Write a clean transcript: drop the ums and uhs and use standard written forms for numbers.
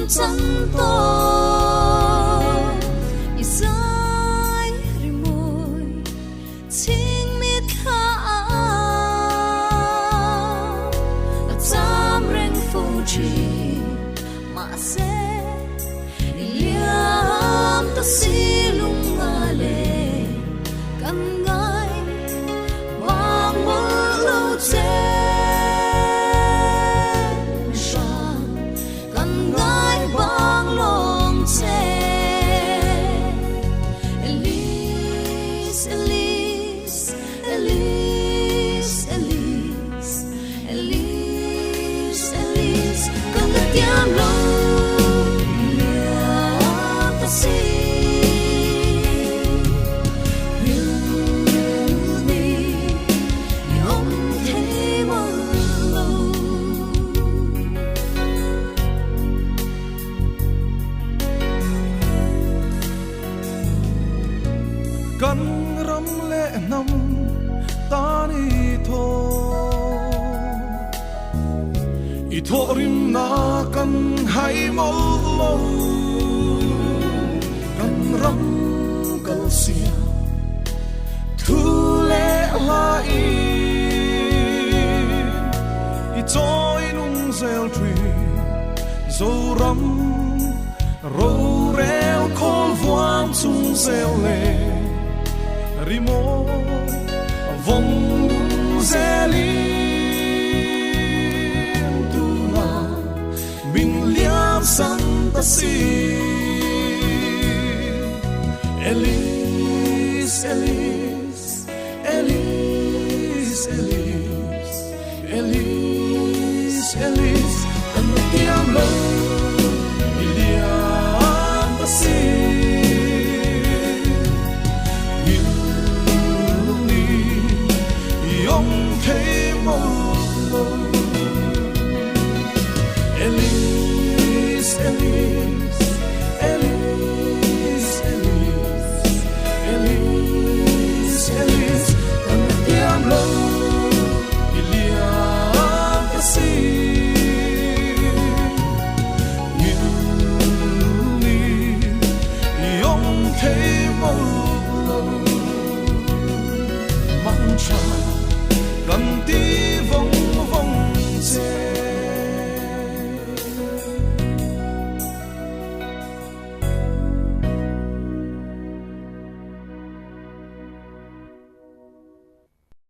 chân to isai rimoi ching mit kha a cham reng fu chi ma se liam ta si lung ma le kan ngai wang mo lo che Ellis, Ellis, Ellis, Ellis, Ellis, Ellis, con đất tiêm lâu liệp ta si hiểu đi ông thế một lâu kan ram le nam ta ni tho i tho rim na kan hai mol lo kan ram kal sia thu le la i choi nung zel tree zo ram ro reo khol vuam chung zel le rimo vong dung zelin tu na min liam san ta si Ellis, Ellis.